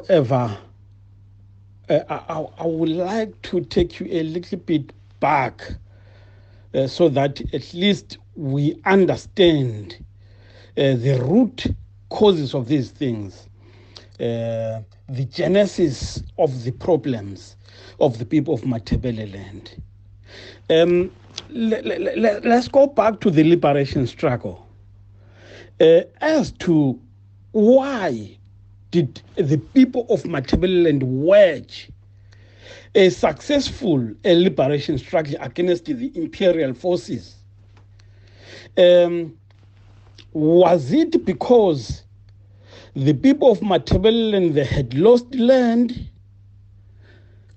However, I would like to take you a little bit back so that at least we understand the root causes of these things, the genesis of the problems of the people of Matabeleland. Let's go back to the liberation struggle as to why did the people of Matabeleland wage a successful liberation struggle against the imperial forces. Was it because the people of Matabeleland had lost land,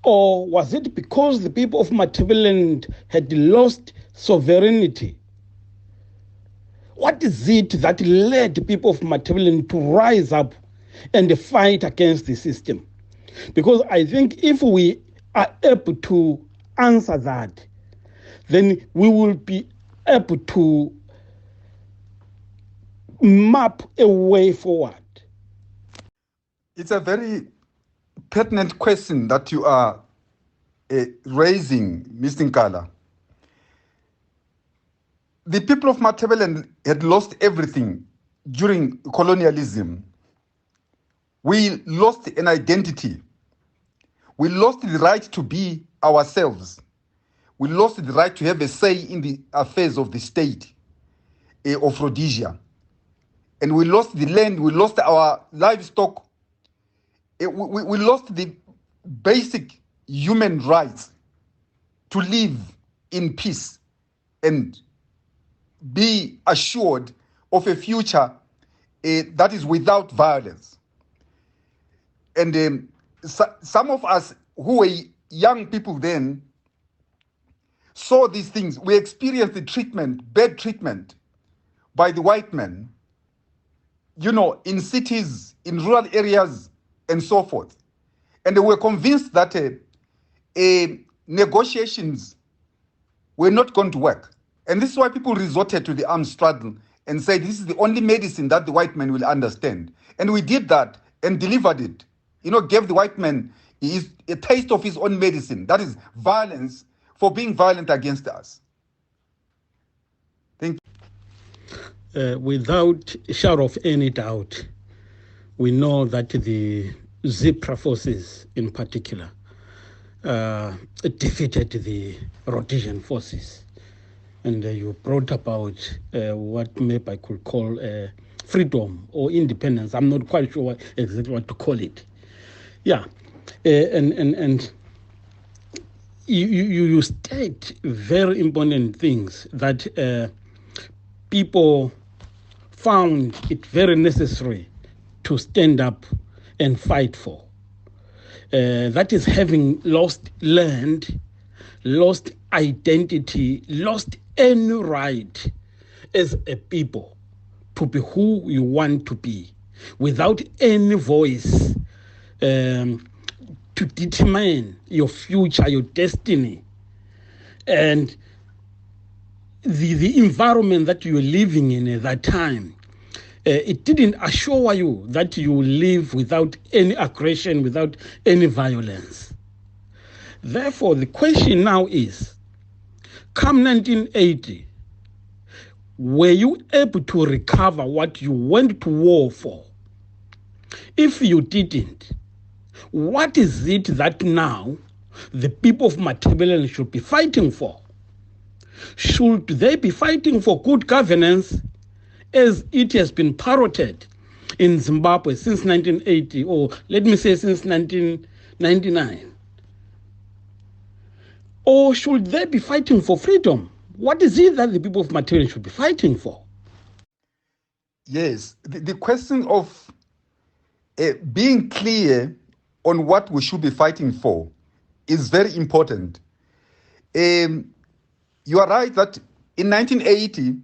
or was it because the people of Matabeleland had lost sovereignty? What is it that led the people of Matabeleland to rise up and fight against the system? Because I think if we are able to answer that, then we will be able to map a way forward. It's a very pertinent question that you are raising, Mr. Nkala. The people of Matabeleland had lost everything during colonialism. We lost an identity. We lost the right to be ourselves. We lost the right to have a say in the affairs of the state of Rhodesia. And we lost the land, we lost our livestock. We lost the basic human rights to live in peace and be assured of a future that is without violence. And some of us who were young people then saw these things. We experienced the treatment, bad treatment by the white men, in cities, in rural areas, and so forth. And they were convinced that negotiations were not going to work. And this is why people resorted to the armed struggle and said, this is the only medicine that the white man will understand. And we did that and delivered it. Gave the white man a taste of his own medicine. That is violence for being violent against us. Thank you. Without a shadow of any doubt, we know that the Zipra forces in particular defeated the Rhodesian forces. And you brought about what maybe I could call freedom or independence. I'm not quite sure exactly what to call it. Yeah, and you state very important things that people found it very necessary to stand up and fight for. That is having lost land, lost identity, lost any right as a people to be who you want to be, without any voice to determine your future, your destiny, and the environment that you're living in at that time. It didn't assure you that you will live without any aggression, without any violence. Therefore, the question now is, come 1980, were you able to recover what you went to war for? If you didn't, what is it that now the people of Matabeleland should be fighting for? Should they be fighting for good governance, as it has been parroted in Zimbabwe since 1980, or let me say since 1999? Or should they be fighting for freedom? What is it that the people of Matabeleland should be fighting for? Yes, the question of being clear on what we should be fighting for is very important. You are right that in 1980,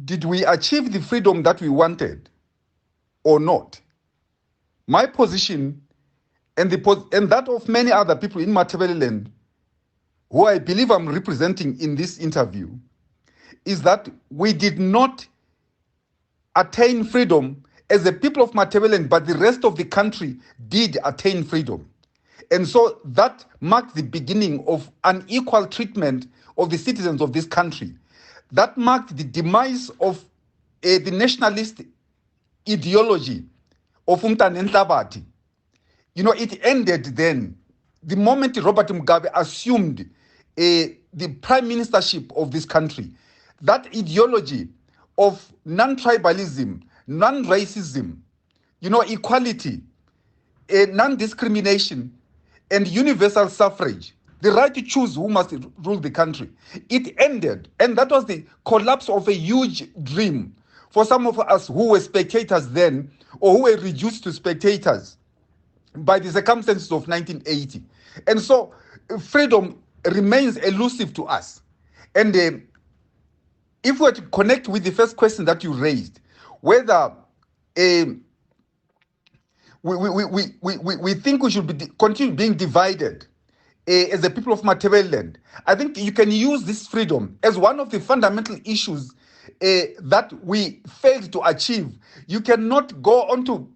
did we achieve the freedom that we wanted or not? My position and that of many other people in Matabeleland, who I believe I'm representing in this interview, is that we did not attain freedom as the people of Matabeleland, but the rest of the country did attain freedom. And so that marked the beginning of unequal treatment of the citizens of this country. That marked the demise of the nationalist ideology of Umtani Nhlabati. You know, it ended then. The moment Robert Mugabe assumed the prime ministership of this country, that ideology of non-tribalism, non-racism, you know, equality, non-discrimination, and universal suffrage, the right to choose who must rule the country, it ended. And that was the collapse of a huge dream for some of us who were spectators then, or who were reduced to spectators by the circumstances of 1980. And so freedom remains elusive to us. And if we were to connect with the first question that you raised, whether we think we should continue being divided as the people of Matabeleland, I think you can use this freedom as one of the fundamental issues that we failed to achieve. You cannot go on to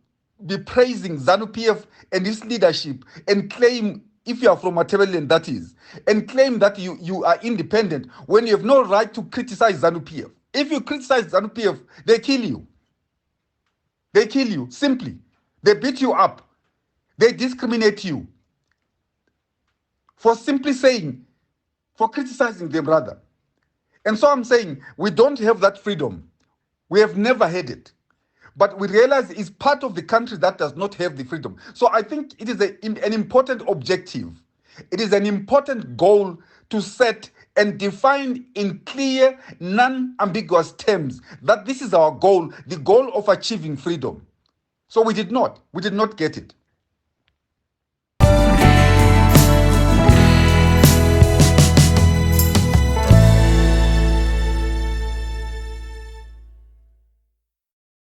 be praising ZANU-PF and its leadership and claim, if you are from Matabeleland, that is, and claim that you are independent when you have no right to criticize ZANU-PF. If you criticize ZANU-PF, they kill you. They kill you, simply. They beat you up. They discriminate you for simply saying, for criticizing them rather. And so I'm saying we don't have that freedom. We have never had it. But we realize it's part of the country that does not have the freedom. So I think it is an important objective. It is an important goal to set and define in clear, non-ambiguous terms that this is our goal, the goal of achieving freedom. So we did not get it.